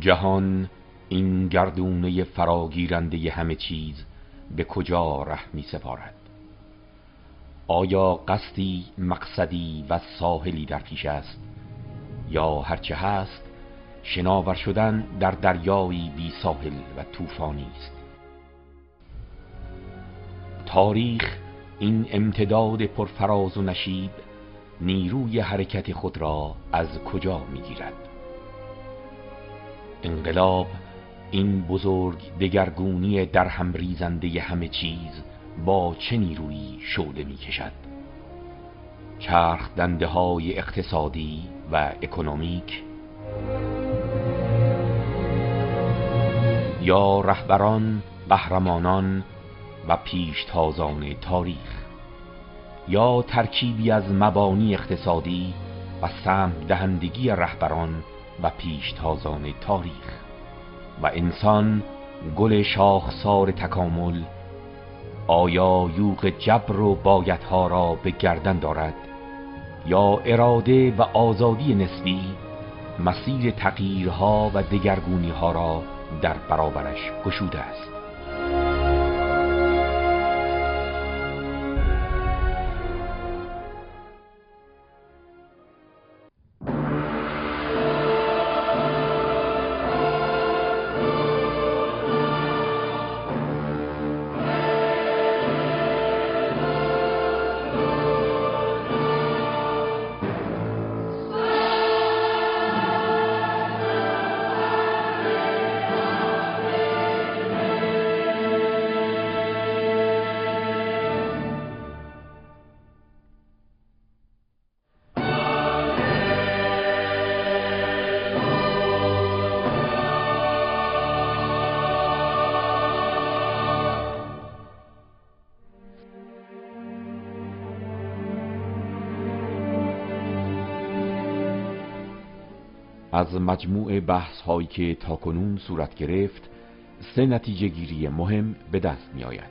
جهان این گردونه فراگیرنده همه چیز به کجا ره می سپارد؟ آیا قصدی، مقصدی و ساحلی در پیش است، یا هرچه هست شناور شدن در دریایی بی ساحل و طوفانی است؟ تاریخ این امتداد پرفراز و نشیب نیروی حرکت خود را از کجا می‌گیرد؟ انقلاب این بزرگ دگرگونی در هم ریزنده همه چیز با چه نیرویی شعله می‌کشد؟ چرخ دنده های اقتصادی و اکنومیک، یا رهبران، قهرمانان و پیشتازان تاریخ، یا ترکیبی از مبانی اقتصادی و سهم دهندگی رهبران و پیشتازان تاریخ؟ و انسان، گل شاخسار تکامل، آیا یوغ جبر و بایدها را به گردن دارد، یا اراده و آزادی نسبی مسیر تغییرها و دگرگونی‌ها را در برابرش گشوده است؟ از مجموع بحث هایی که تاکنون صورت گرفت 3 نتیجه گیری مهم به دست می آید.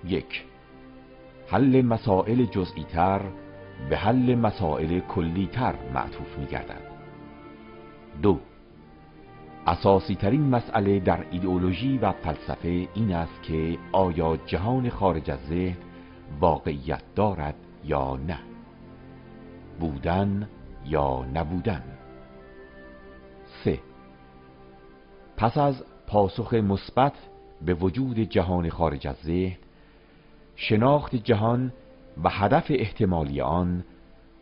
1. حل مسائل جزئی تر به حل مسائل کلی تر معطوف می گردد. 2. اساسی ترین مسئله در ایدئولوژی و فلسفه این است که آیا جهان خارج از ذهن واقعیت دارد یا نه؟ بودن یا نبودن؟ 3. پس از پاسخ مثبت به وجود جهان خارج از ذهن، شناخت جهان و هدف احتمالی آن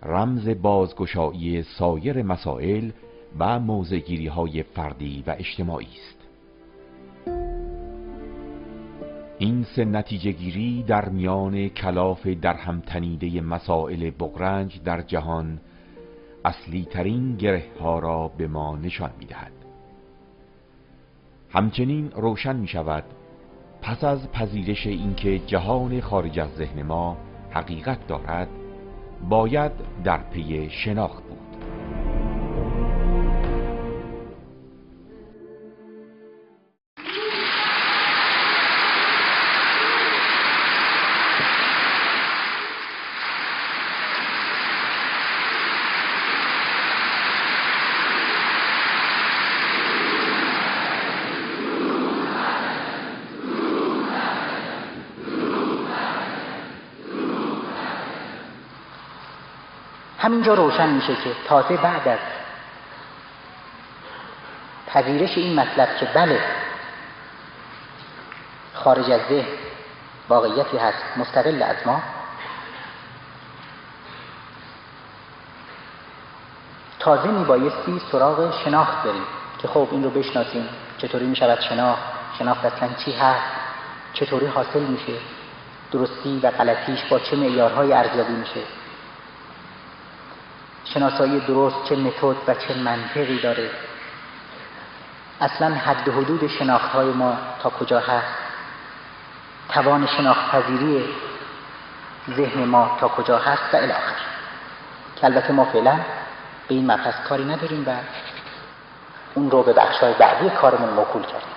رمز بازگشایی سایر مسائل و موضع‌گیری‌های فردی و اجتماعی است. این 3 نتیجه گیری در میان کلاف در هم تنیده مسائل بغرنج در جهان اصلی ترین گره ها را به ما نشان می دهد. همچنین روشن می شود پس از پذیرش اینکه جهان خارج از ذهن ما حقیقت دارد، باید در پی شناخت بود. همینجا روشن میشه که تازه بعد از پذیرش این مطلب که بله خارج از ذهن واقعیتی هست مستقل از ما، تازه میبایستی سراغ شناخت بریم که خب این رو بشناسیم، چطوری میشود شناخت اصلا چی هست، چطوری حاصل میشه، درستی و غلطیش با چه معیارهای ارزیابی میشه، شناسایی درست چه متد و چه منطقی داره، اصلا حد و حدود شناخت‌های ما تا کجا هست، توان شناخت پذیری ذهن ما تا کجا هست و الی آخر، که البته ما فعلا به این مبحث کاری نداریم و اون رو به بخش‌های بعدی کارمون موکول کردیم.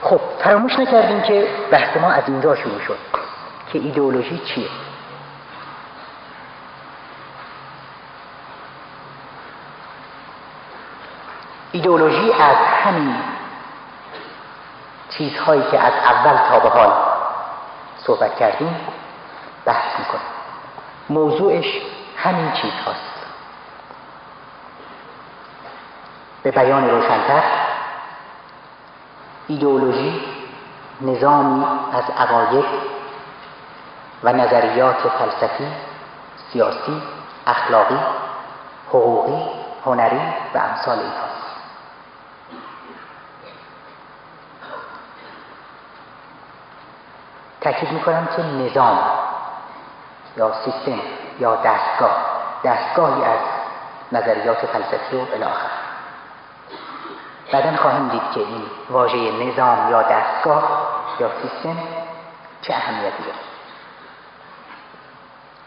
خب فراموش نکردیم که بحث ما از اینجا شروع شد که ایدئولوژی چیه. ایدئولوژی از همین چیزهایی که از اول تا به حال صحبت کردیم بحث میکنه. موضوعش همین چیز هاست. به بیان روشن‌تر، ایدئولوژی نظامی از عقاید و نظریات فلسفی، سیاسی، اخلاقی، حقوقی، هنری و امثال این هاست. تأکید میکنم که نظام یا سیستم یا دستگاهی از نظریات فلسفی و الی آخر. بعداً خواهیم دید که این واژه نظام یا دستگاه یا سیستم چه اهمیتی داره.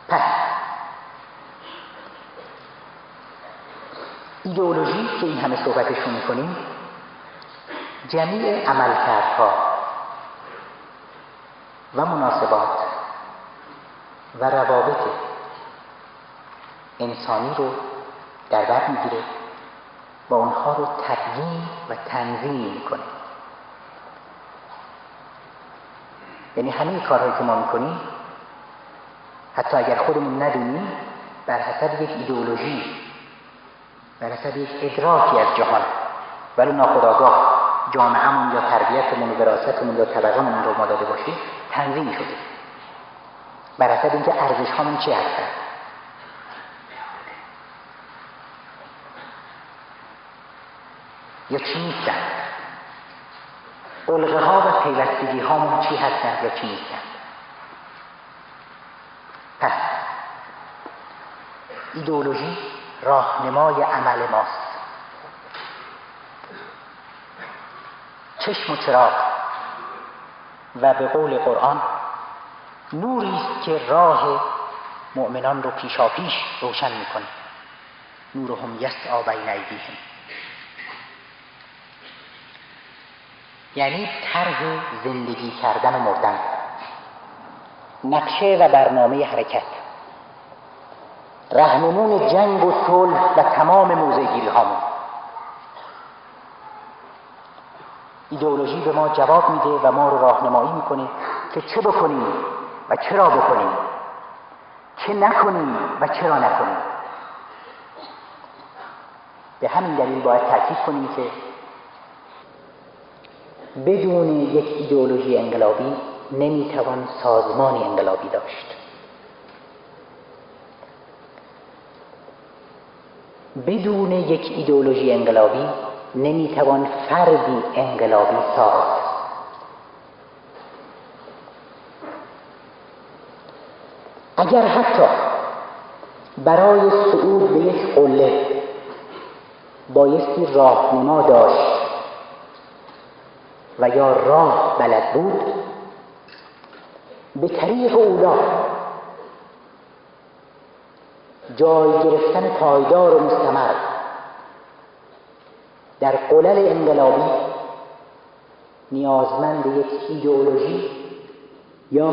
پس ایدئولوژی که این همه صحبتش رو میکنیم جمیع عملکردها و مناسبات و روابط انسانی رو در بر میگیره و اونها رو تبیین و تنظیم میکنه. یعنی همه کارهایی که ما میکنیم حتی اگر خودمون ندونیم بر حسب یک ایدئولوژی، بر حسب یک ادراکی از جهان، ولی ناخودآگاه جامعه‌مون یا تربیتمون و وراثتمون یا طبقه‌مون رو ما داده باشیم تنظیم شده بر حسب اینکه ارزش‌هامون چی هستن. یا چی نیستن، علقه ها و پیوستگی هامون چی هستن یا چی نیستن. پس ایدئولوژی راهنمای عمل ماست، چشم و چراغ و به قول قرآن نوری است که راه مؤمنان رو پیشاپیش روشن میکنه. نورهم یسعی بین ایدیهم، یعنی طرح زندگی کردن و مردن، نقشه و برنامه حرکت، رهنمون جنگ و صلح و تمام موضع‌گیری هامون. ایدئولوژی به ما جواب میده و ما رو راهنمایی میکنه که چه بکنیم و چرا بکنیم، چه نکنیم و چرا نکنیم. به همین دلیل باید تأکید کنیم که بدون یک ایدئولوژی انقلابی نمیتوان سازمانی انقلابی داشت. بدون یک ایدئولوژی انقلابی نمیتوان فردی انقلابی ساخت. اگر حتی برای صعود به یک قله بایستی راهنما داشت و یا راه بلد بود، به طریق اولا جای گرفتن پایدار و مستمر در قلل انقلابی نیازمند یک ایدئولوژی یا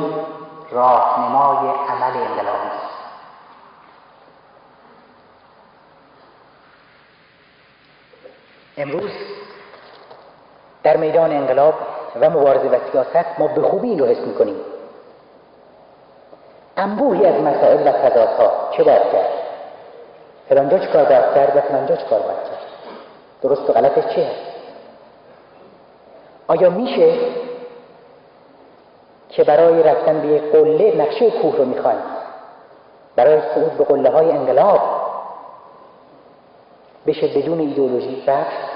راهنمای عمل انقلابی است. امروز در میدان انقلاب و مبارزه و سیاست ما به خوبی این رو حس می‌کنیم. انبوهی از مسائل و تضادها چه باید کرد؟ فلانجا چه کار باید کرد و فلانجا چه کار باید کرد؟ درست و غلطش چیه؟ آیا میشه که برای رفتن به یک قله نقشه کوه رو میخوایم، برای صعود به قله های انقلاب بشه بدون ایدئولوژی رفت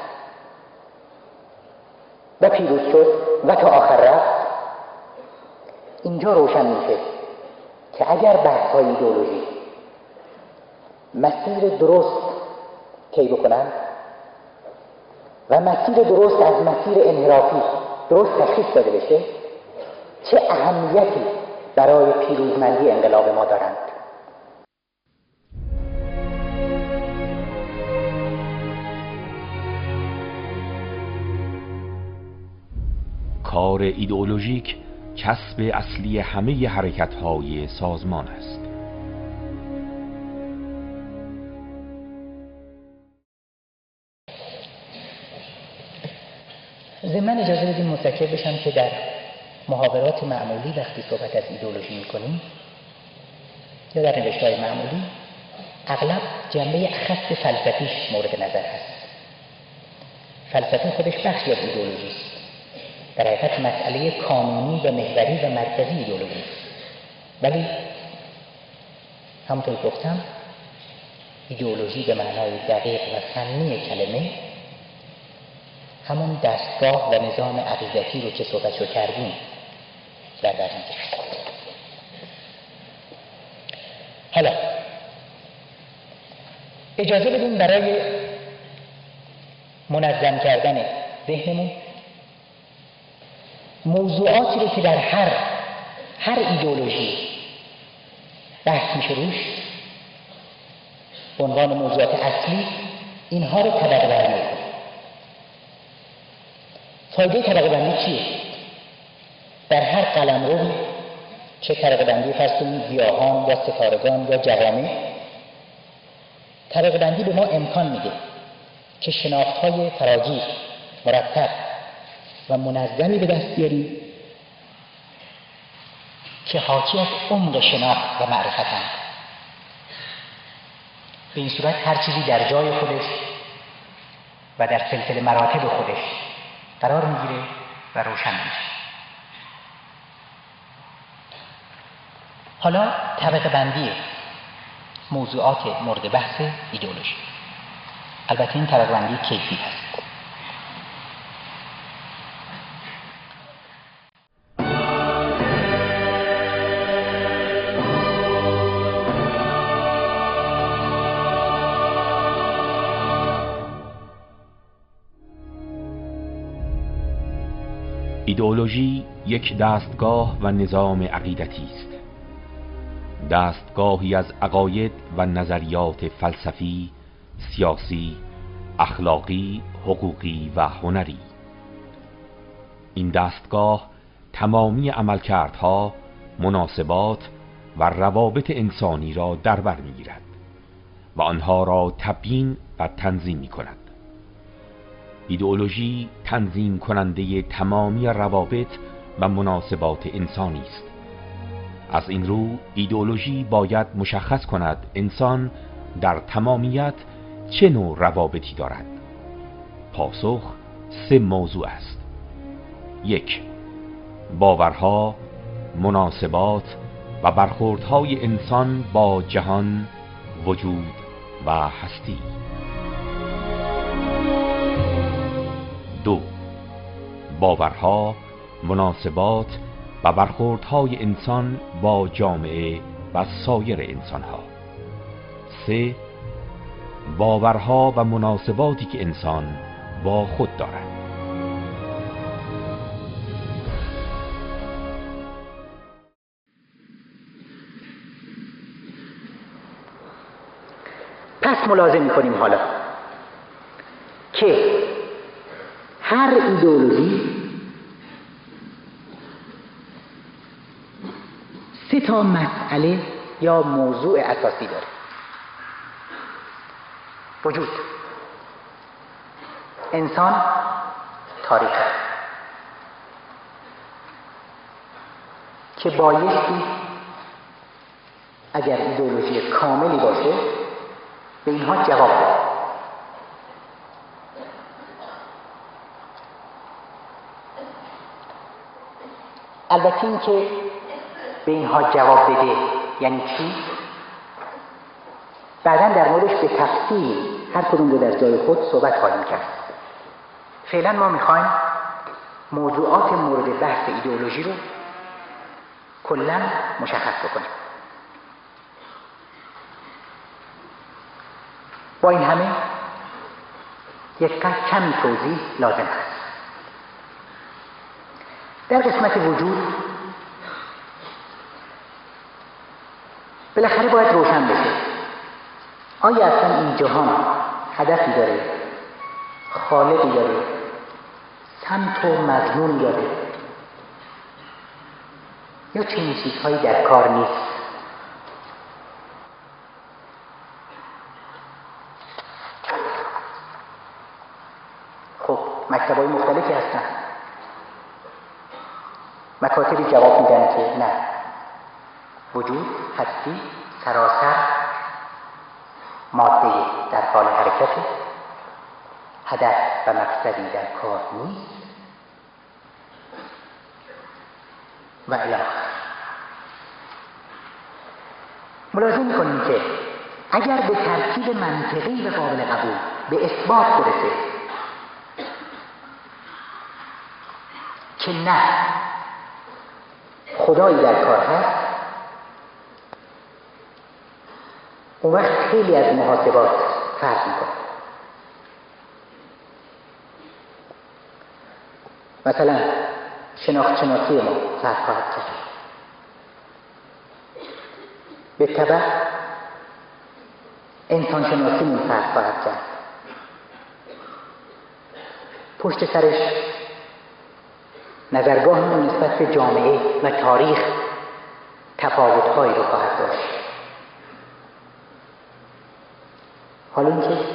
و پیروز شد و تا آخر رفت؟ اینجا روشن میشه که اگر بحث های ایدئولوژی مسیر درست طی بکنن و مسیر درست از مسیر انحرافی درست تشخیص داده بشه، چه اهمیتی برای پیروزمندی انقلاب ما دارند. کار ایدئولوژیک کسب اصلی همه حرکت‌های سازمان است. ضمن اجازه بدین متکی بشم که در محاورات معمولی وقتی صحبت از ایدئولوژی می‌کنیم یا در نوشته‌های معمولی اغلب جنبه اخص فلسفیش مورد نظر هست. فلسفه خودش بخشی از ایدئولوژی است. در حقیقت مسئله کانونی و محوری و مرکزی ایدئولوژی است. ولی همونطور گفتم ایدئولوژی به معنای دقیق و فنی کلمه همون دستگاه و نظام عقیدتی رو که صحبتشو کردیم در بر میگیره. حالا اجازه بدیم برای منظم کردن ذهنمون موضوعاتی رو که در هر ایدئولوژی بحث میشه روش به عنوان موضوعات اصلی اینها رو طبقه بندی کنیم. فایده طبقه بندی چیه؟ در هر قلمرو چه طبقه بندی فرض کنید گیاهان یا ستارگان یا جوامع، طبقه بندی به ما امکان میده که شناخت‌های فراگیر، مرتب و منظمی به دست بیاریم که حاکی از عمق شناخت و معرفتند. به این صورت هر چیزی در جای خودش و در سلسله مراتب خودش قرار میگیره و روشن میشه. حالا طبقه بندی موضوعات مورد بحث ایدئولوژی. البته این طبقه بندی کیفی هست. ایدئولوژی یک دستگاه و نظام عقیدتی است. دستگاهی از عقاید و نظریات فلسفی، سیاسی، اخلاقی، حقوقی و هنری. این دستگاه تمامی عملکردها، مناسبات و روابط انسانی را در بر می‌گیرد و آنها را تبیین و تنظیم می‌کند. ایدئولوژی تنظیم کننده تمامی روابط و مناسبات انسانی است. از این رو ایدئولوژی باید مشخص کند انسان در تمامیت چه نوع روابطی دارد. پاسخ 3 موضوع است. 1. باورها، مناسبات و برخوردهای انسان با جهان، وجود و هستی. 2. باورها، مناسبات و برخوردهای انسان با جامعه و سایر انسانها. 3. باورها و مناسباتی که انسان با خود دارد. پس ملاحظه می‌کنیم حالا که هر ایدئولوژی 3 مسئله یا موضوع اساسی داره. وجود، انسان، تاریخ، که بایستی اگر ایدئولوژی کاملی باشه به اینها جواب بده. البته این که به اینها جواب بده یعنی چی؟ بعداً در موردش به تفصیل هر کدوم رو در جای خود صحبت خواهیم کرد. فعلا ما میخوایم موضوعات مورد بحث ایدئولوژی رو کلاً مشخص بکنیم. با این همه یک کمی توضیح لازم است. در قسمت وجود بالاخره باید روشن بشه آیا اصلا این جهان هدفی داره، خالقی داره، سمت و مضمون داره، یا چنین چیزهایی در کار نیست. خب مطلب مکاتب‌های مختلفی هستن. مکاتبی جواب میدن که نه، وجود هستی سراسر ماده در حال حرکت، هدف و مقصدی در کار نیست و الی آخر. ملاحظه می‌کنیم که اگر به ترکیب منطقی و قابل قبول به اثبات برسه که نه خدایی در کار هست، اون وقت خیلی از محاسبات فرق میکنه. مثلا شناختی ما فرق خواهد کرد. به تبع انسان شناسیمون فرق خواهد کرد. پشت سرش نظرگاهمون نسبت به جامعه و تاریخ تفاوت‌هایی رو خواهد داشت. حالا اینکه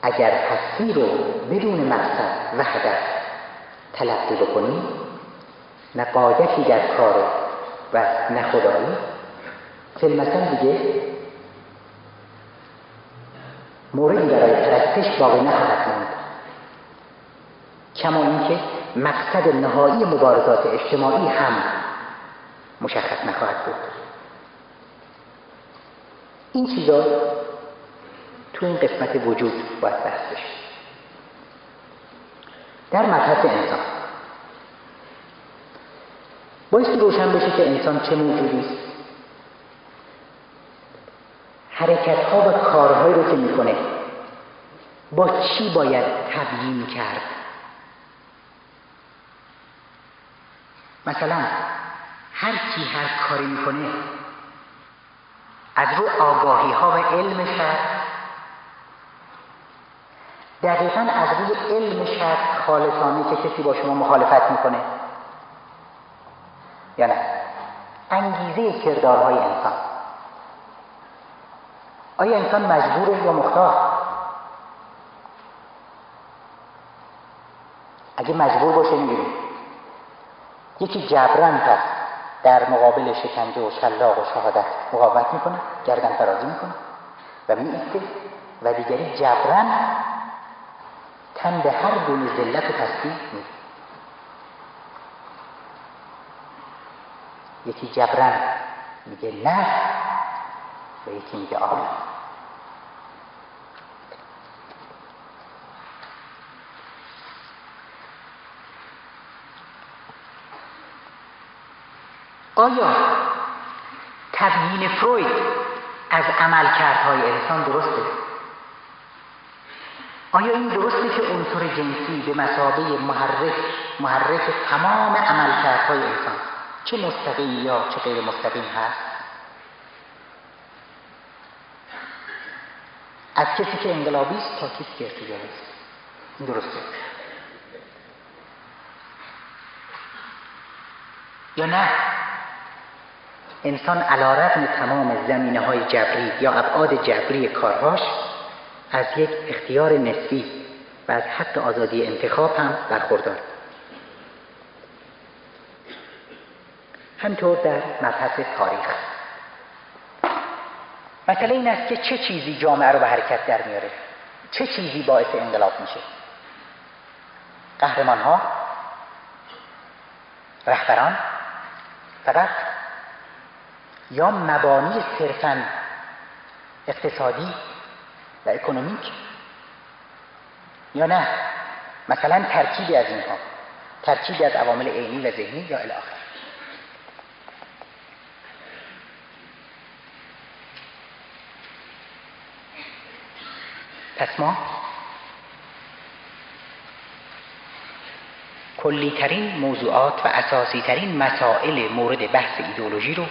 اگر هستی رو بدون مقصد و هدف تلقی بکنیم، نه غایتی در کار و نه خدایی، مثلا دیگه موردی برای پرستش باقی نخواهد ماند. کما اینکه مقصد نهایی مبارزات اجتماعی هم مشخص نخواهد بود. این چیزا تو این قسمت وجود باید بحث بشه. در مبحث انسان بایستی روشن بشه که انسان چه موجودی است، حرکت‌ها و کارهایی رو که میکنه با چی باید تبیین کرد. مثلا هر کی هر کاری میکنه از رو آگاهی ها و علم شرع، دقیقاً از روی علم شرع خالصانه که کسی با شما مخالفت میکنه یا نه؟ انگیزه کردارهای انسان، آیا انسان مجبوره یا مختار؟ اگه مجبور باشه میگیریم یکی جبران پس در مقابل شکنجه و شلاق و شهادت مقاومت میکنه، گردن فرازی میکنه و میایسته، و دیگری جبران تن به هر گونه ذلت و تسلیم میده. یکی جبران میگه نه و یکی میگه آره. آیا تبیین فروید از عملکردهای انسان درسته؟ آیا این درسته که عنصر جنسی به مثابه محرک تمام عملکردهای انسان، چه مستقیم یا چه غیر مستقیم هست؟ از کسی که انقلابی است تا کسی که ارتجاعی است. این درسته یا نه؟ انسان علی رغم تمام زمینه‌های جبری یا ابعاد جبری کارهاش از یک اختیار نسبی و از حق آزادی انتخاب هم برخوردار. همینطور در مبحث تاریخ مسئله این است که چه چیزی جامعه رو به حرکت در میاره، چه چیزی باعث انقلاب میشه. قهرمان‌ها، رهبران فقط، یا مبانی صرفاً اقتصادی و اکونومیک، یا نه مثلا ترکیبی از اینها، ترکیبی از عوامل عینی و ذهنی یا الی آخر. پس ما کلی ترین موضوعات و اساسی ترین مسائل مورد بحث ایدئولوژی رو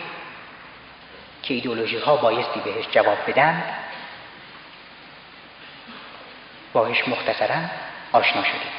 که ایدئولوژی ها بایستی بهش جواب بدن باهاش مختصراً آشنا شدیم.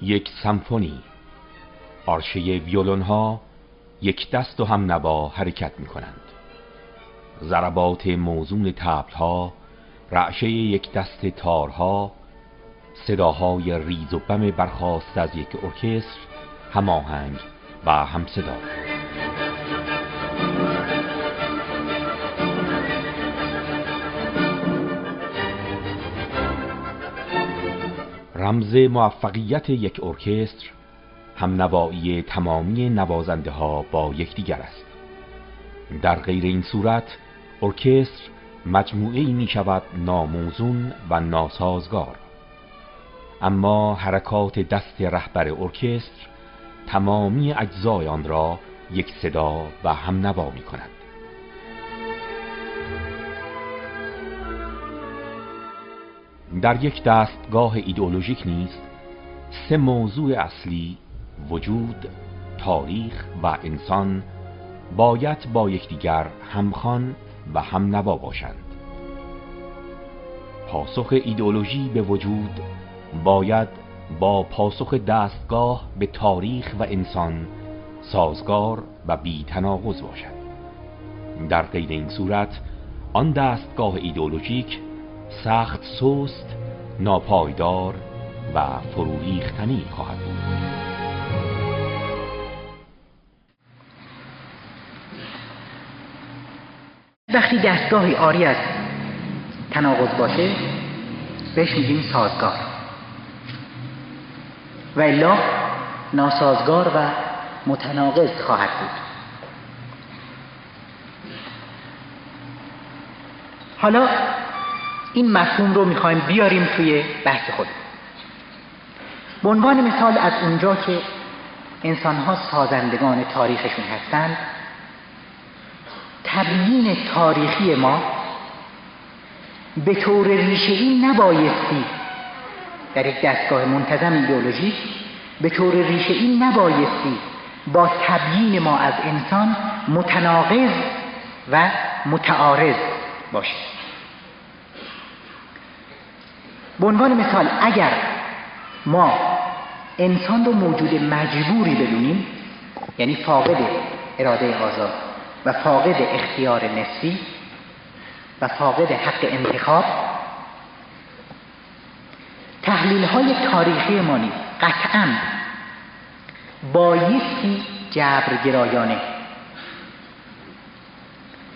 یک سمفونی. آرشه ویولون ها یک دست و هم نوا حرکت می کنند. ضربات موزون طبل ها، رعشه یک دست تارها، صداهای ریز و بم برخاست از یک ارکستر، هماهنگ و همصدا. رمز موفقیت یک ارکستر همنوایی تمامی نوازنده ها با یکدیگر است. در غیر این صورت ارکستر مجموعه‌ای می شود ناموزون و ناسازگار. اما حرکات دست رهبر ارکستر تمامی اجزای آن را یک صدا و همنوا می کند. در یک دستگاه ایدئولوژیک نیز سه موضوع اصلی، وجود، تاریخ و انسان، باید با یکدیگر همخوان و همنوا باشند. پاسخ ایدئولوژی به وجود باید با پاسخ دستگاه به تاریخ و انسان سازگار و بی تناقض باشد. در غیر این صورت آن دستگاه ایدئولوژیک سخت سست، ناپایدار و فروریختنی خواهد بود. وقتی دستگاهی عاری از تناقض باشه بهش میگیم سازگار، و الا ناسازگار و متناقض خواهد بود. حالا این مفهوم رو میخوایم بیاریم توی بحث خود. به عنوان مثال از اونجا که انسان‌ها سازندگان تاریخشون هستند، تبیین تاریخی ما به طور ریشه‌ای نبایستی در یک دستگاه منتظم ایدئولوژیک به طور ریشه‌ای نبایستی با تبیین ما از انسان متناقض و متعارض باشه. به عنوان مثال اگر ما انسان رو موجود مجبوری بدونیم، یعنی فاقد اراده آزاد و فاقد اختیار نسبی و فاقد حق انتخاب، تحلیل‌های تاریخی ما نیز قطعاً بایستی جبرگرایانه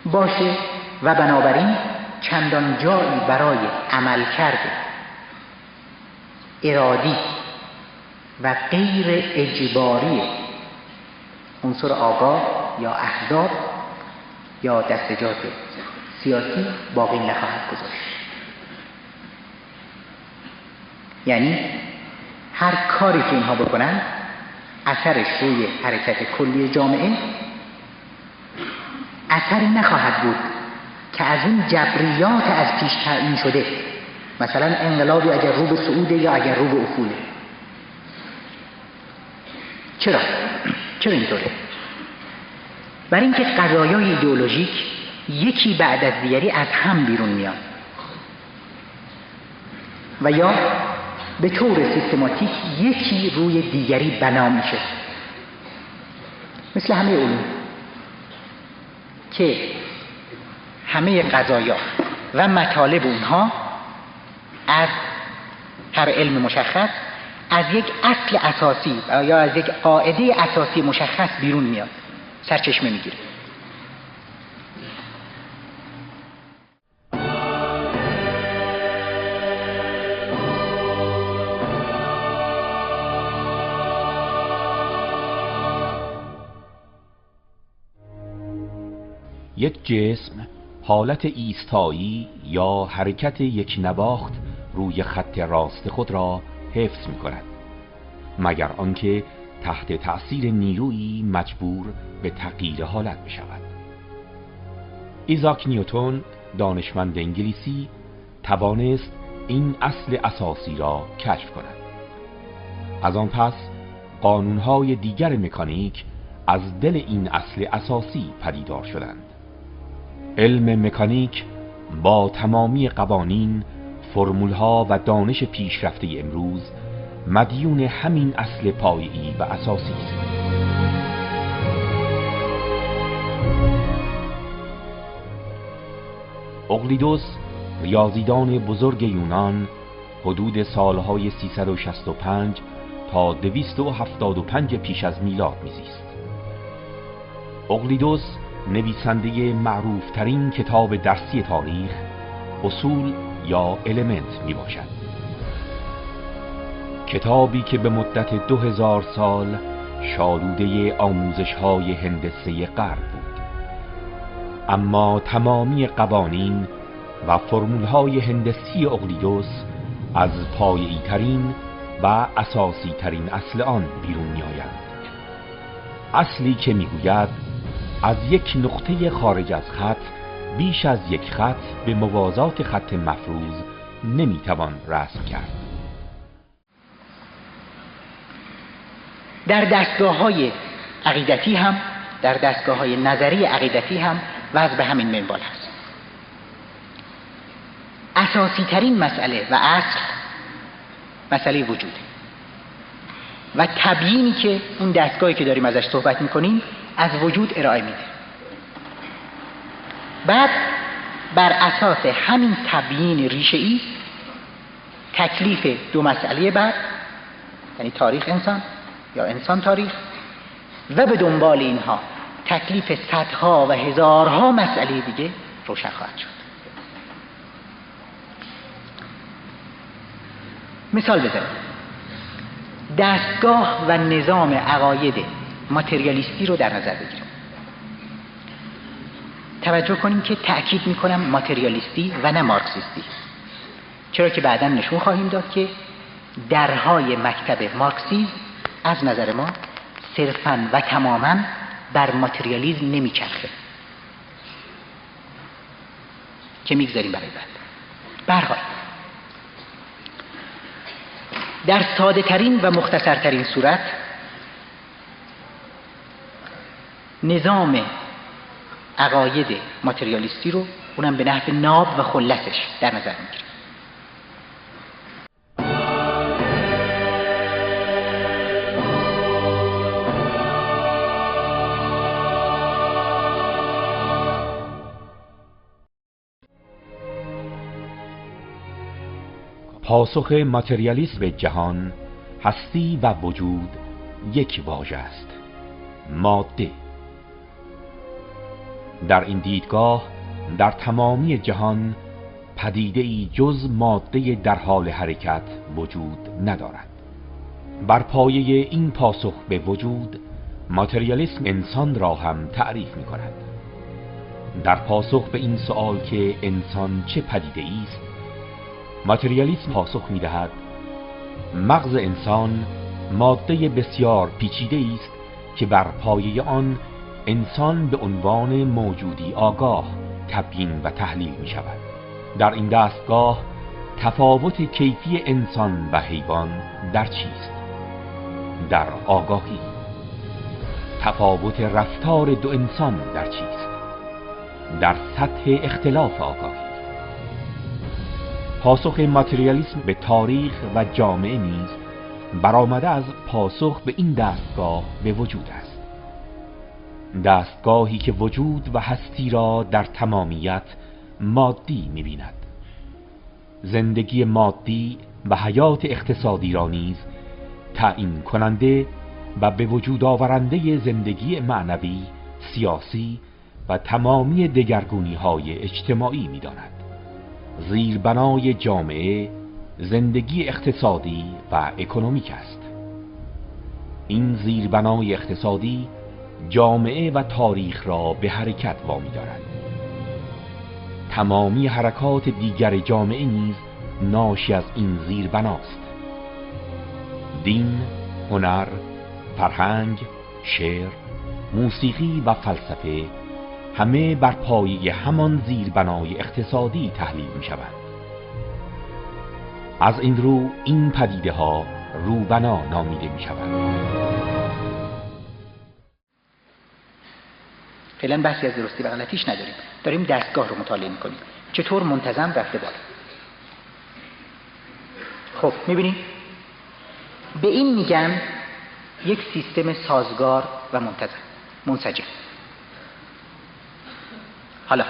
باشه و بنابراین چندان جایی برای عملکرد ارادی و غیر اجباری عنصر آگاه یا احزاب یا دستجات سیاسی باقی نخواهد گذاشت. یعنی هر کاری که اینها بکنن اثرش روی حرکت کلی جامعه اثری نخواهد بود که از اون جبریات از پیش تعیین شده، مثلا انقلابی اگر رو به صعوده یا اگر رو به افوله. چرا اینطوره؟ برای اینکه قضایای ایدئولوژیک یکی بعد از دیگری از هم بیرون میاد و یا به طور سیستماتیک یکی روی دیگری بنا میشه، مثل همه علوم که همه قضایا و مطالب اونها از هر علم مشخص از یک اصل اساسی یا از یک قاعده اساسی مشخص بیرون میاد، سرچشمه میگیره. یک جسم حالت ایستایی یا حرکت یک نواخت روی خط راست خود را حفظ می کند، مگر آنکه تحت تأثیر نیرویی مجبور به تغییر حالت بشود. ایزاک نیوتن، دانشمند انگلیسی، توانست این اصل اساسی را کشف کند. از آن پس قانونهای دیگر مکانیک از دل این اصل اساسی پدیدار شدند. علم مکانیک با تمامی قوانین، فرمولها و دانش پیشرفته امروز مدیون همین اصل پایه‌ای و اساسی است. اقلیدوس ریاضیدان بزرگ یونان حدود سالهای 365 تا 275 پیش از میلاد میزیست. اقلیدوس نویسنده معروفترین کتاب درسی تاریخ، اصول یا المنت می باشد. کتابی که به مدت 2000 سال شالوده آموزش‌های هندسه غرب بود، اما تمامی قوانین و فرمول‌های هندسی اقلیدوس از پایه‌ای ترین و اساسی ترین اصل آن بیرون می‌آیند. اصلی که می‌گوید از یک نقطه خارج از خط بیش از یک خط به موازات خط مفروض نمی‌توان رسم کرد. در دستگاه‌های عقیدتی هم، در دستگاه‌های نظری عقیدتی هم وضع به همین منوال هست. اساسی ترین مسئله و اصل مسئله وجوده و تبیینی که اون دستگاهی که داریم ازش صحبت میکنیم از وجود ارائه میده. بعد بر اساس همین تبیین ریشه‌ای تکلیف دو مسئله بعد، یعنی تاریخ انسان یا انسان تاریخ، و به دنبال اینها تکلیف صدها و هزارها مسئله دیگه روشن خواهد شد. مثال بزنیم. دستگاه و نظام عقاید ماتریالیستی رو در نظر بگیریم. توجه کنیم که تأکید میکنم ماتریالیستی و نه مارکسیستی، چرا که بعداً نشون خواهیم داد که درهای مکتب مارکسیسم از نظر ما صرفاً و تماماً بر ماتریالیسم نمیچرخه که میگذاریم برای بعد. به هر حال در ساده ترین و مختصر ترین صورت نظام عقاید ماتریالیستی رو اونم به نحو ناب و خلصش در نظر میگیریم. پاسخ ماتریالیسم به جهان، هستی و وجود یک واژه است: ماده. در این دیدگاه در تمامی جهان پدیده‌ای جز ماده در حال حرکت وجود ندارد. بر پایه این پاسخ به وجود، ماتریالیسم انسان را هم تعریف می کند. در پاسخ به این سؤال که انسان چه پدیده‌ای است، ماتریالیسم پاسخ می دهد مغز انسان ماده بسیار پیچیده است که بر پایه آن انسان به عنوان موجودی آگاه تبیین و تحلیل می شود. در این دستگاه تفاوت کیفی انسان و حیوان در چیست؟ در آگاهی. تفاوت رفتار دو انسان در چیست؟ در سطح اختلاف آگاهی. پاسخ ماتریالیسم به تاریخ و جامعه نیز برآمده از پاسخ به این دستگاه به وجود است. دستگاهی که وجود و هستی را در تمامیت مادی می‌بیند. زندگی مادی و حیات اقتصادی را نیز تعیین کننده و به وجود آورنده زندگی معنوی، سیاسی و تمامی دگرگونی‌های اجتماعی می‌داند. زیربنای جامعه زندگی اقتصادی و اکنومیک است. این زیربنای اقتصادی جامعه و تاریخ را به حرکت وامی دارد. تمامی حرکات دیگر جامعه نیز ناشی از این زیربناست. دین، هنر، فرهنگ، شعر، موسیقی و فلسفه همه بر پایه همان زیربنای اقتصادی تحلیل می شوند. از این رو این پدیده ها روبنا نامیده می شوند. فعلا بحثی از درستی و غلطیش نداریم، داریم دستگاه رو مطالعه می کنیم چطور منتظم رفته بالا. خب میبینیم به این میگن یک سیستم سازگار و منسجم. حالا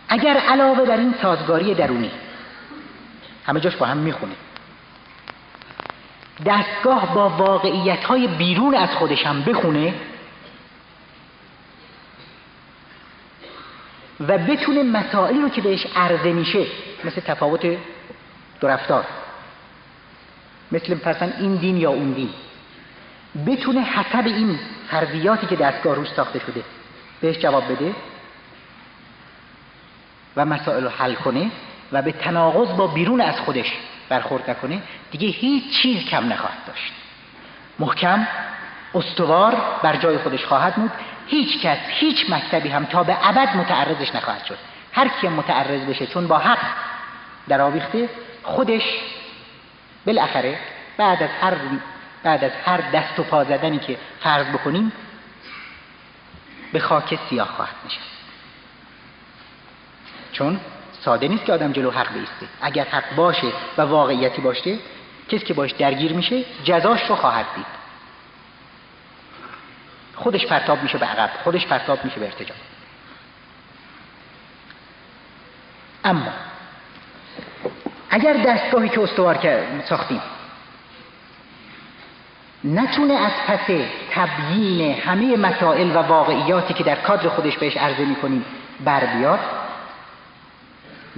اگر علاوه بر این سازگاری درونی همه جاش با هم میخونه، دستگاه با واقعیت‌های بیرون از خودش هم بخونه و بتونه مسائلی رو که بهش عرضه میشه، مثل تفاوت دو رفتار، مثل مثلا این دین یا اون دین، بتونه حسب این فرضیاتی که دستگاه روش ساخته شده بهش جواب بده و مسائل رو حل کنه و به تناقض با بیرون از خودش برخورد نکنه، دیگه هیچ چیز کم نخواهد داشت. محکم، استوار بر جای خودش خواهد بود. هیچ کس، هیچ مکتبی هم تا به ابد متعرضش نخواهد شد. هر کی متعرض بشه چون با حق در آویخته، خودش بالاخره بعد از هر دست و پا زدنی که فرض بکنیم به خاک سیاه خواهد نشست. چون ساده نیست که آدم جلو حق بیسته. اگر حق باشه و واقعیتی باشه، کسی که باش درگیر میشه جزاش رو خواهد دید. خودش پرتاب میشه به عقب، خودش پرتاب میشه به ارتجاع. اما اگر دستگاهی که استوار ساختیم نتونه از پس تبیین همه مسائل و واقعیاتی که در کادر خودش بهش عرضه میکنیم بر بیاد،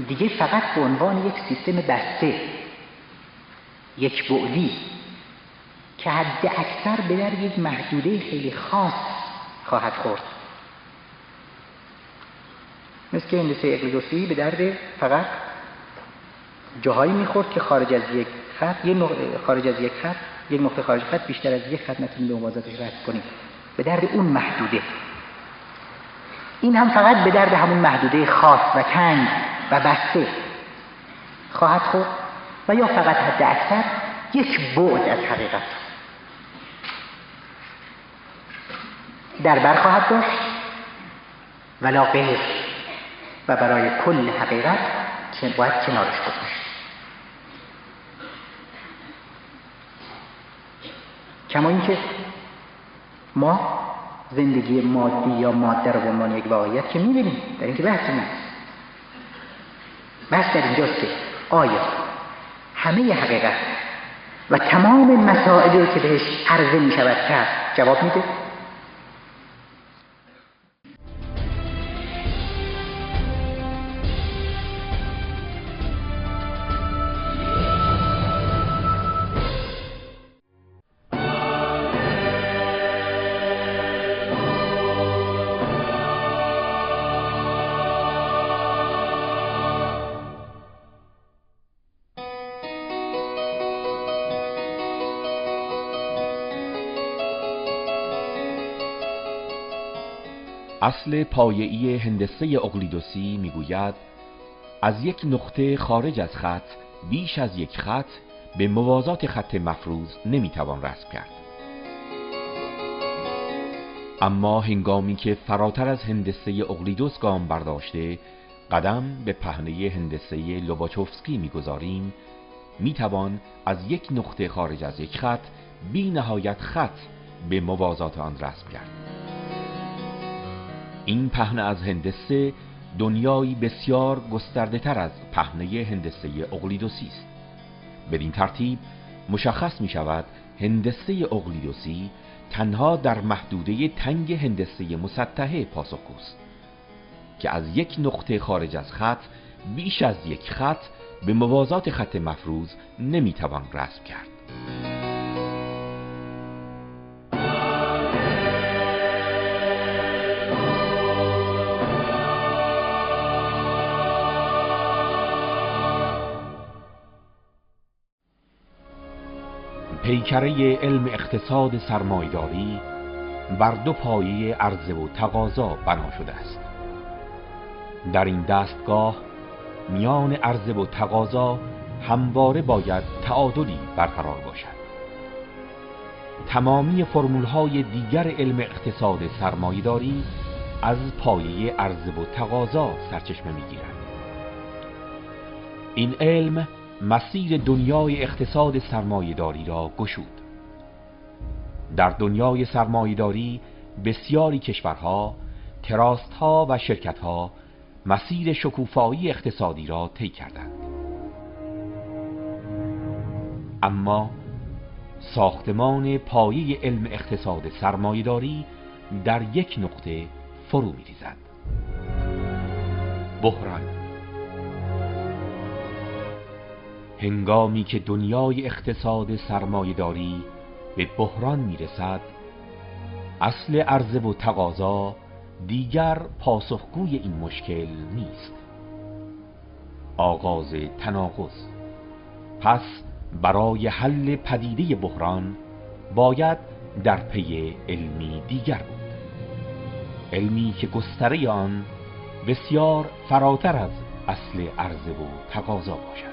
دیگه فقط به عنوان یک سیستم بسته، یک بعدی که حد اکثر به در یک محدوده خیلی خاص خواهد خورد، مثل هندسه اقلیدوسی به درد فقط جاهایی میخورد که خارج از یک خط، یک نقطه خارج خط بیشتر از یک خط نتونیم به موازاتش رد کنیم، به درد اون محدوده. این هم فقط به درد همون محدوده خاص و تنگ و بسته خواهد خورد و یا فقط حد اکثر یک بعد از حقیقت در بر خواهد داشت ولا غیر، و برای کل حقیقت که باید کنارش گذاشت. کما اینکه ما زندگی مادی یا ماده رو به عنوان یک واقعیت که می‌بینیم، در این که بحث نیست. بحث در اینجاست که آیا همه حقیقت و تمام مسائلی که بهش عرضه می‌شود کرد جواب میده؟ اصل پایه‌ای هندسه اقلیدوسی میگوید از یک نقطه خارج از خط بیش از یک خط به موازات خط مفروض نمیتوان رسم کرد. اما هنگامی که فراتر از هندسه اقلیدوس گام برداشته قدم به پهنه هندسه لوباچوفسکی میگذاریم، میتوان از یک نقطه خارج از یک خط بی نهایت خط به موازات آن رسم کرد. این پهنه از هندسه دنیایی بسیار گسترده تر از پهنه هندسه اقلیدوسی است. بدین ترتیب مشخص می شود هندسه اقلیدوسی تنها در محدوده تنگ هندسه مسطحه پاسخگوست که از یک نقطه خارج از خط بیش از یک خط به موازات خط مفروض نمی توان رسم کرد. پیکره علم اقتصاد سرمایه‌داری بر دو پایه عرضه و تقاضا بنا شده است. در این دستگاه میان عرضه و تقاضا همواره باید تعادلی برقرار باشد. تمامی فرمول‌های دیگر علم اقتصاد سرمایه‌داری از پایه عرضه و تقاضا سرچشمه می‌گیرند. این علم مسیر دنیای اقتصاد سرمایه‌داری را گشود. در دنیای سرمایه‌داری بسیاری کشورها، تراست‌ها و شرکت‌ها مسیر شکوفایی اقتصادی را طی کردند. اما ساختمان پایه علم اقتصاد سرمایه‌داری در یک نقطه فرو می‌ریزد: بحران. هنگامی که دنیای اقتصاد سرمایه‌داری به بحران می‌رسد، اصل عرضه و تقاضا دیگر پاسخگوی این مشکل نیست. آغاز تناقض. پس برای حل پدیده بحران باید در پی علمی دیگر بود، علمی که گستره آن بسیار فراتر از اصل عرضه و تقاضا باشد.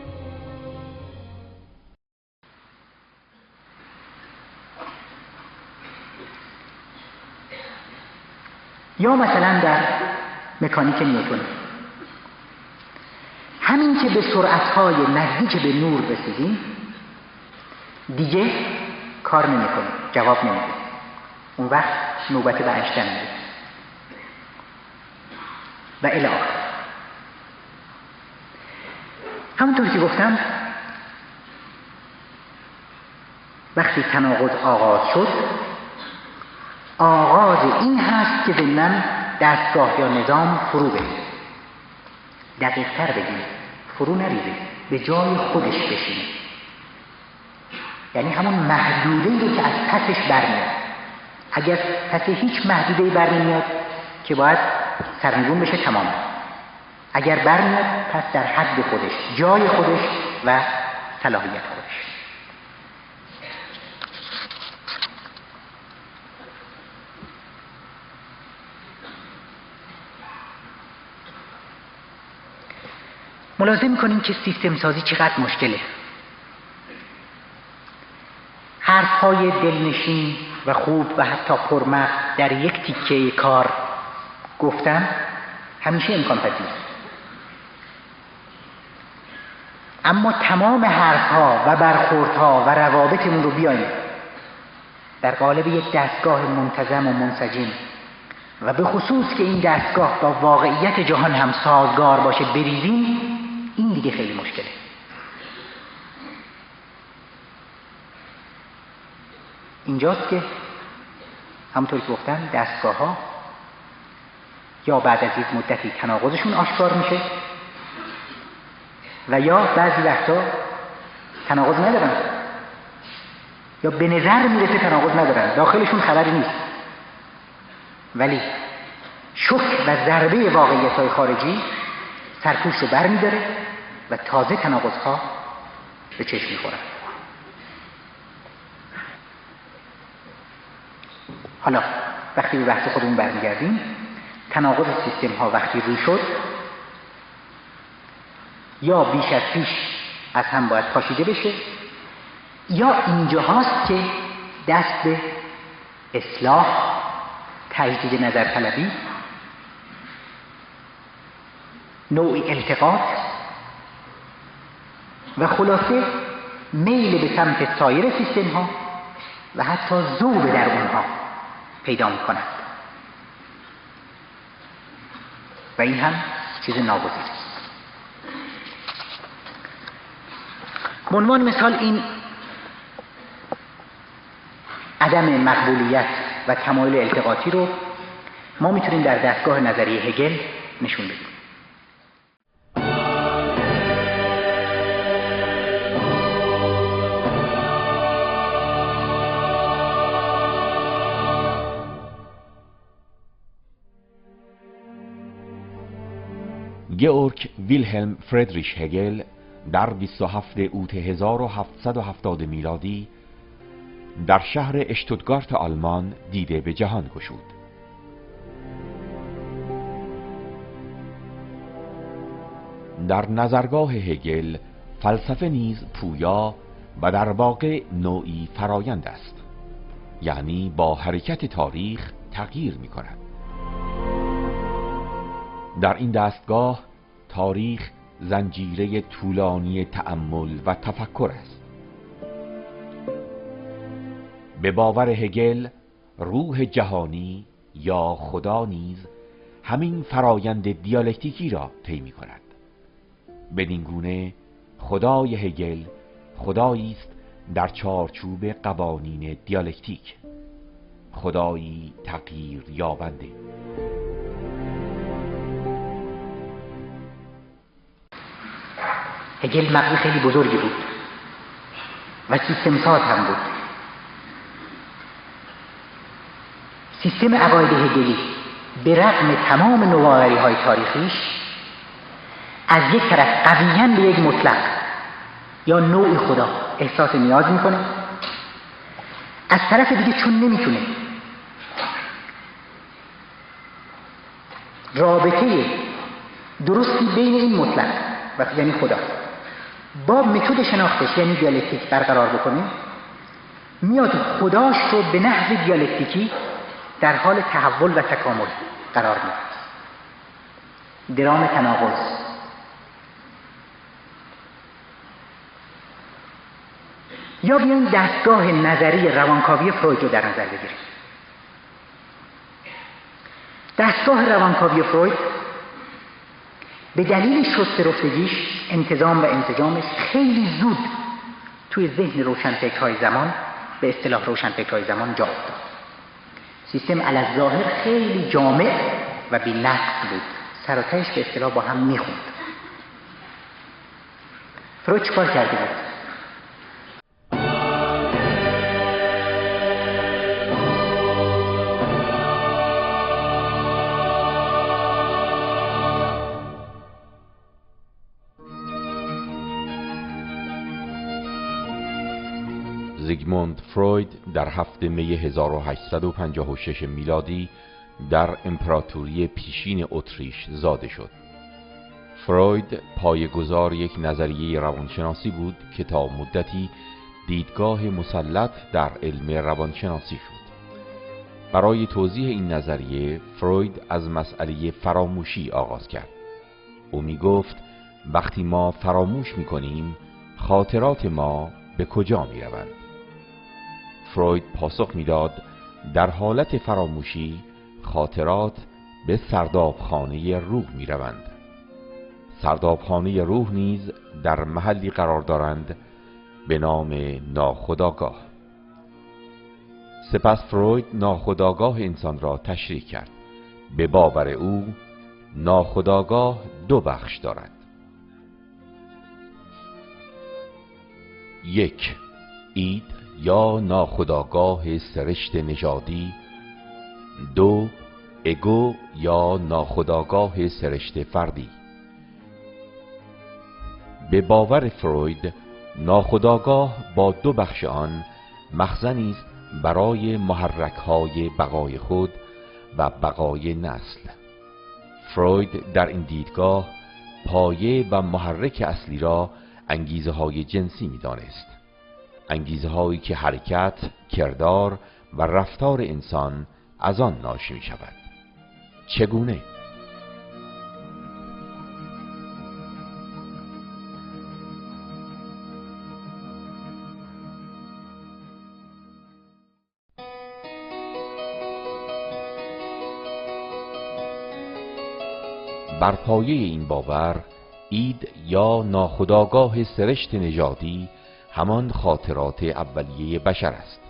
یا مثلا در مکانیک نیوتن، همین که به سرعت‌های نزدیک به نور رسیدیم دیگه کار نمی‌کنه، جواب نمیده. اون وقت نوبت به اینشتین میاد و الی آخر. همونطور که گفتم وقتی تناقض آغاز شد، آغاز این هست که ضمناً دستگاه یا نظام فرو بریزه. دقیق‌تر بگیم فرو نریزه، به جای خودش بشینه. یعنی همون محدوده‌ای رو که از پسش برمیاد. اگر پس هیچ محدوده‌ای برنمیاد که باید سرنگون بشه تمام. اگر برمیاد پس در حد خودش، جای خودش و صلاحیت خودش. ملاحظه می‌کنیم که سیستم سازی چقدر مشکله. حرف‌های دلنشین و خوب و حتی پرمغز در یک تیکه کار گفتن همیشه امکان پذیره. اما تمام حرف‌ها و برخوردها و روابطمون رو بیایم در قالب یک دستگاه منتظم و منسجم و به خصوص که این دستگاه با واقعیت جهان هم سازگار باشه بریزیم، این دیگه خیلی مشکله. اینجاست که همونطور که گفتم دستگاه‌ها یا بعد از یک مدتی تناقضشون آشکار میشه و یا بعضی وقتا تناقض ندارن یا به نظر میرسه تناقض ندارن، داخلشون خبری نیست، ولی شوک و ضربه واقعیت‌های خارجی سرپوش رو بر می‌داره و تازه تناقض‌ها به چشم می‌خورن. حالا وقتی به بحث خودمون برمیگردیم، تناقض سیستم‌ها وقتی روی شد یا بیش از پیش از هم باید پاشیده بشه یا اینجا هاست که دست به اصلاح، تجدید نظر طلبی، نوعی التقاط و خلاصه میل به سمت سایر سیستم ها و حتی ذوب در اونها پیدا می کند و این هم چیز ناگزیره. به عنوان مثال این عدم مقبولیت و تمایل التقاطی رو ما میتونیم در دستگاه نظریه هگل نشون بدیم. گئورگ ویلهلم فردریش هگل در 27 اوت 1770 میلادی در شهر اشتوتگارت آلمان دیده به جهان گشود. در نظرگاه هگل فلسفه نیز پویا و در واقع نوعی فرایند است، یعنی با حرکت تاریخ تغییر می کند. در این دستگاه تاریخ زنجیره طولانی تأمل و تفکر است. به باور هگل، روح جهانی یا خدا نیز همین فرایند دیالکتیکی را طی می‌کند. بدین گونه خدای هگل خدایی است در چارچوب قوانین دیالکتیک، خدایی تغییر یابنده. هگل مغز خیلی بزرگی بود و سیستم ساز هم بود. سیستم عقاید هگلی به رغم تمام نوآوری‌های تاریخیش از یک طرف قویاً به یک مطلق یا نوع خدا احساس نیاز میکنه، از طرف دیگه چون نمیتونه رابطه درستی بین این مطلق و یعنی خدا با متد شناختش یعنی دیالکتیک برقرار بکنه، میاد خداش رو به نحو دیالکتیکی در حال تحول و تکامل قرار میده. درام تناقض. یا بیاین دستگاه نظری روانکاوی فروید رو در نظر بگیریم. دستگاه روانکاوی فروید به دلیل شسته رفتگیش، انتظام و انسجامش خیلی زود توی ذهن روشنفکرهای زمان، به اصطلاح روشنفکرهای زمان، جا افتاد. سیستم علی‌الظاهر خیلی جامع و بی‌نقص بود، سر و تهش به اصطلاح با هم میخوند. فروید چیکار کرده بود؟ زیگموند فروید در 7 می 1856 میلادی در امپراتوری پیشین اتریش زاده شد. فروید پایه‌گذار یک نظریه روانشناسی بود که تا مدتی دیدگاه مسلط در علم روانشناسی شد. برای توضیح این نظریه فروید از مسئله فراموشی آغاز کرد. او می گفت وقتی ما فراموش می کنیم خاطرات ما به کجا می روند؟ فروید پاسخ میداد در حالت فراموشی خاطرات به سردابخانه روح می روند. سردابخانه روح نیز در محلی قرار دارند به نام ناخودآگاه. سپس فروید ناخودآگاه انسان را تشریح کرد. به باور او ناخودآگاه 2 بخش دارد. 1. اید یا ناخودآگاه سرشت نژادی. 2. اگو یا ناخودآگاه سرشت فردی. به باور فروید ناخودآگاه با 2 بخش آن مخزنی است برای محرک‌های بقای خود و بقای نسل. فروید در این دیدگاه پایه و محرک اصلی را انگیزه‌های جنسی می‌دانست. انگیزه‌هایی که حرکت، کردار و رفتار انسان از آن ناشی می‌شود. چگونه؟ بر پایه این باور، اید یا ناخودآگاه سرشت نژادی همان خاطرات اولیه بشر است.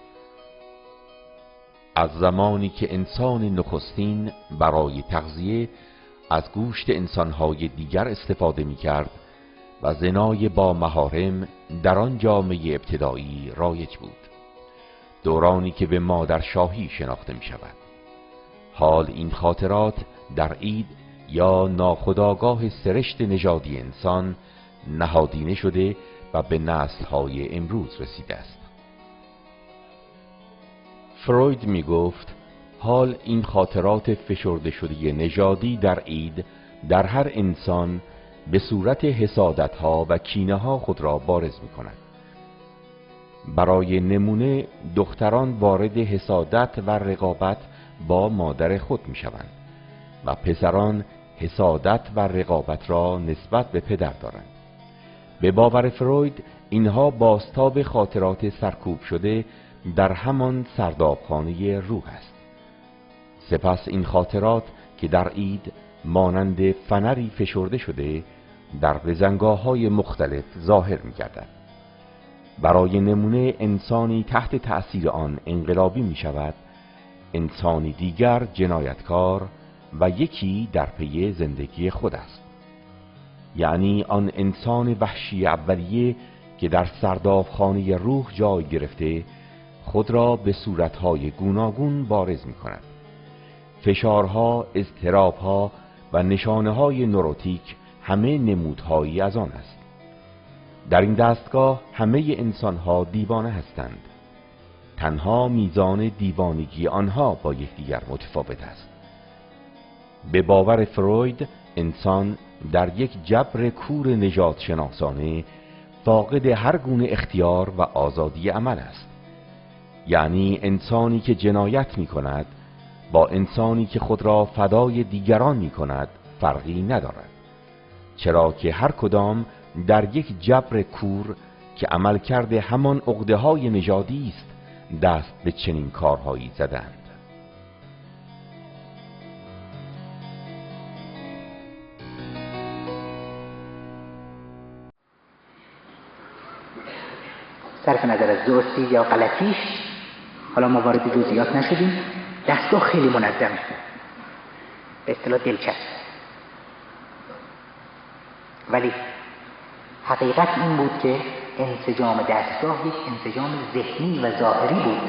از زمانی که انسان نخستین برای تغذیه از گوشت انسانهای دیگر استفاده می کرد و زنای با محارم در آن جامعه ابتدایی رایج بود، دورانی که به مادرشاهی شناخته می شود. حال این خاطرات در اید یا ناخودآگاه سرشت نژادی انسان نهادینه شده و به نسل‌های امروز رسیده است. فروید می گفت حال این خاطرات فشرده شده نژادی در اید در هر انسان به صورت حسادت‌ها و کینه‌ها خود را بارز می کند. برای نمونه دختران وارد حسادت و رقابت با مادر خود می شوند و پسران حسادت و رقابت را نسبت به پدر دارند. به باور فروید اینها بازتاب خاطرات سرکوب شده در همان سردابخانه روح است. سپس این خاطرات که در عید مانند فنری فشرده شده در بزنگاه‌های مختلف ظاهر می‌گردد. برای نمونه انسانی تحت تأثیر آن انقلابی می‌شود، انسانی دیگر جنایتکار و یکی در پی زندگی خود است. یعنی آن انسان وحشی اولیه که در سردابخانه روح جای گرفته خود را به صورتهای گوناگون بارز می‌کند. فشارها، اضطرابها و نشانه‌های نوروتیک همه نمودهایی از آن است. در این دستگاه همه انسان‌ها دیوانه هستند. تنها میزان دیوانگی آنها با یکدیگر متفاوت است. به باور فروید انسان در یک جبر کور نژاد شناسانه فاقد هر گونه اختیار و آزادی عمل است. یعنی انسانی که جنایت می کند با انسانی که خود را فدای دیگران می کند فرقی ندارد، چرا که هر کدام در یک جبر کور که عمل کرده همان عقده‌های نژادی است دست به چنین کارهایی زدند. صرف نظر از درستی یا غلطیش، حالا ما وارد جزئیات نشدیم، دستگاه خیلی منظمه، به اصطلاح دلچسب. ولی حقیقت این بود که انسجام دستگاه یک انسجام ذهنی و ظاهری بود،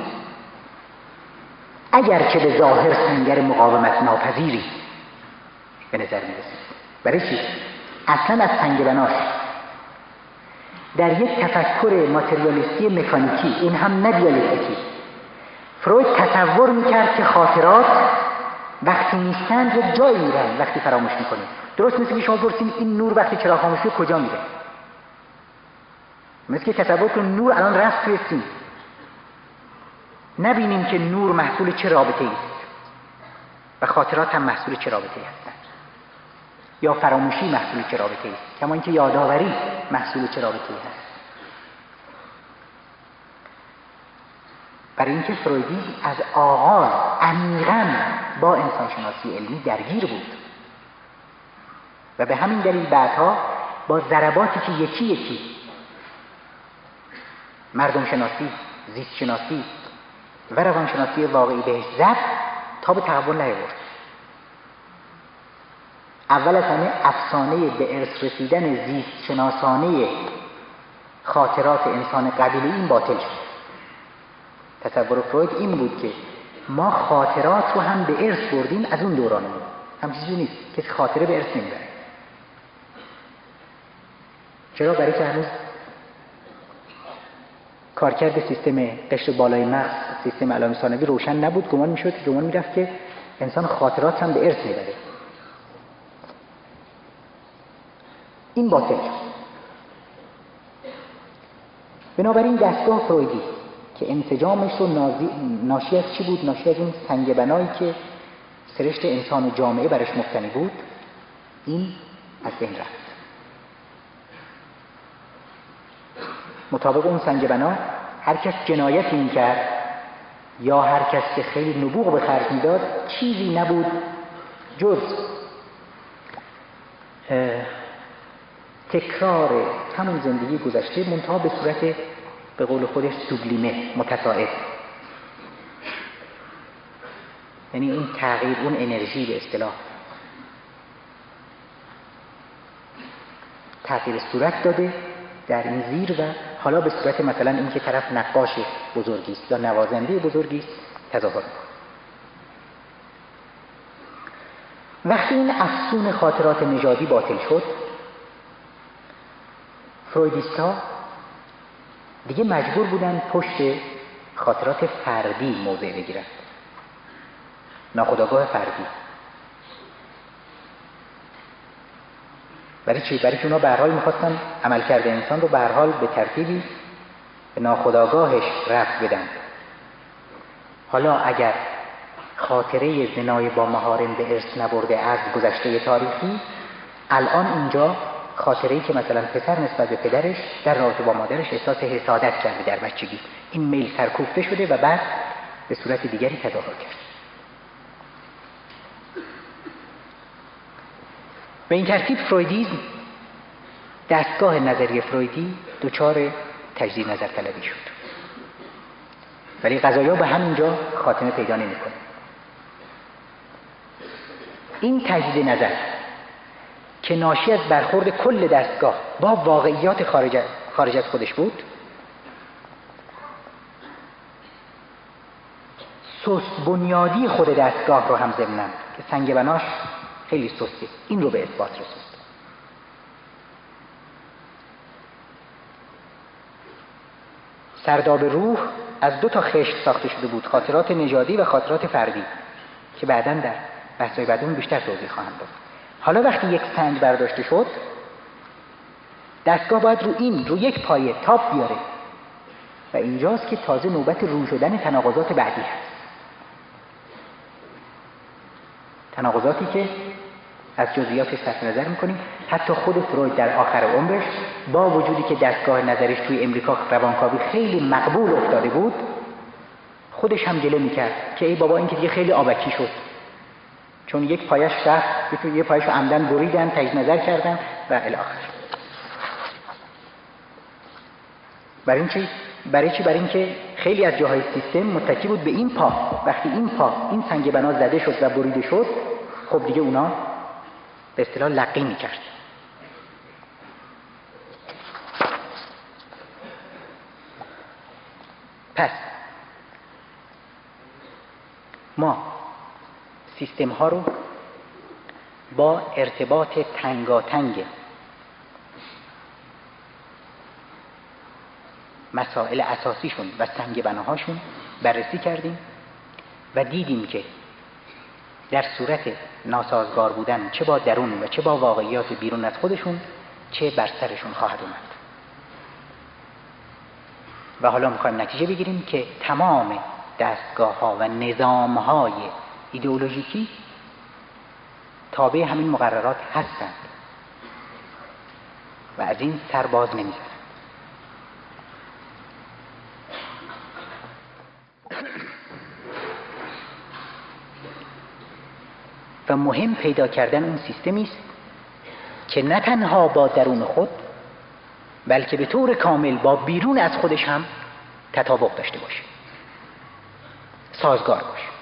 اگرچه به ظاهر سنگر مقاومت ناپذیری به نظر می رسید. برای چی؟ اصلا از سنگ بناش در یک تفکر ماتریالیستی مکانیکی، این هم نه دیالکتیکی، فروید تصور میکرد که خاطرات وقتی نیستند یک جایی میرن وقتی فراموش میکنیم. درست مثل که شما پرسید این نور وقتی چراغ خاموش شد کجا میره؟ مثل که تصور کنیم نور الان رفت توی سیم، نبینیم که نور محصول چه رابطه‌ای است و خاطرات هم محصول چه رابطه‌ای هستند، یا فراموشی محصول چه رابطه‌ای است، کما اینکه یادآوری محصول چه رابطه‌ای هست. برای اینکه فرویدی از آغاز عمیقاً با انسانشناسی علمی درگیر بود و به همین دلیل بعدها با ضرباتی که یکی یکی مردم شناسی، زیست شناسی و روانشناسی واقعی بهش زد تا به تحول نیاورد. اول از همه افسانه به ارث رسیدن زیست شناسانه خاطرات انسان قبیله این باطل شد. تصور فروید این بود که ما خاطرات رو هم به ارث بردیم از اون دوران بود. هم چیزی نیست کسی خاطره به ارث نمیبره. چرا؟ برای که هنوز کارکرد سیستم قشر بالای مغز، سیستم علائم ثانوی روشن نبود. گمان میرفت که انسان خاطرات هم به ارث میبره. این باطل شد. بنابراین دستگاه فرویدی که انسجامش رو ناشی از چی بود؟ ناشی از این سنگ بنایی که سرشت انسان و جامعه برش مبتنی بود، این از بین رفت. مطابق اون سنگ بنا هر کس جنایتی میکرد یا هر کس که خیلی نبوغ به خرج میداد چیزی نبود جز تکرار همون زندگی گذشته، منتها به صورت به قول خودش سوبلیمه، متصاعد. یعنی این تغییر، اون انرژی به اصطلاح تغییر صورت داده در این زیر و حالا به صورت مثلا این که طرف نقاش بزرگی است یا نوازنده بزرگی است تظاهر می‌کنه. وقتی این افسون خاطرات نژادی باطل شد، فرویدیست‌ها دیگه مجبور بودن پشت خاطرات فردی موضع بگیرن، ناخودآگاه فردی. برای چی؟ برای که اونا به هر حال می‌خواستن عملکرد انسان رو به هر حال به ترتیبی به ناخودآگاهش رفت بدن. حالا اگر خاطره زنای با محارم به ارث نبرده از گذشته تاریخی، الان اینجا خاطره‌ای که مثلا پسر نسبت به پدرش در رابطه با مادرش احساس حسادت کرده در بچگی، این میل سرکوفته شده و بعد به صورت دیگری تظاهر کرد. به این ترتیب فرویدیسم، دستگاه نظری فرویدی دچار تجدید نظر طلبی شد، ولی قضایا به همینجا خاتمه پیدا نمی‌کنه. این تجدید نظر که ناشی از برخورد کل دستگاه با واقعیات خارج از خودش بود، سست بنیادی خود دستگاه رو هم ضمناً که سنگ بناش خیلی سسته، این رو به اثبات رسوند. سرداب روح از 2 تا خشت ساخته شده بود، خاطرات نژادی و خاطرات فردی، که بعداً در بحث‌های بعدمون بیشتر توضیح خواهم داد. حالا وقتی یک سنگ برداشته شد، دستگاه باید رو یک پایه تاپ بیاره و اینجاست که تازه نوبت رو شدن تناقضات بعدی هست. تناقضاتی که از جزئیاتش صرف نظر می‌کنیم. حتی خود فروید در آخر عمرش با وجودی که دستگاه نظرش توی امریکا روانکاوی خیلی مقبول افتاده بود، خودش هم گله می‌کرد که ای بابا این که دیگه خیلی آبکی شد، چون یک پایش رفت، یه پایش رو عمدن بریدن، تجدید نظر کردن و الی آخر. برای اینکه خیلی از جاهای سیستم متکی بود به این پا. وقتی این سنگ بنا زده شد و بریده شد، خب دیگه اونا به اصطلاح لقی می‌کرد. پس ما سیستم ها رو با ارتباط تنگاتنگ مسائل اساسیشون و سنگ بناهاشون بررسی کردیم و دیدیم که در صورت ناسازگار بودن چه با درون و چه با واقعیات بیرون از خودشون چه بر سرشون خواهد اومد. و حالا میخوایم نتیجه بگیریم که تمام دستگاه ها و نظام های ایدئولوژیکی تابع همین مقررات هستند و از این سر باز نمیزنند. و مهم پیدا کردن اون سیستمی است که نه تنها با درون خود بلکه به طور کامل با بیرون از خودش هم تطابق داشته باشه، سازگار باشه.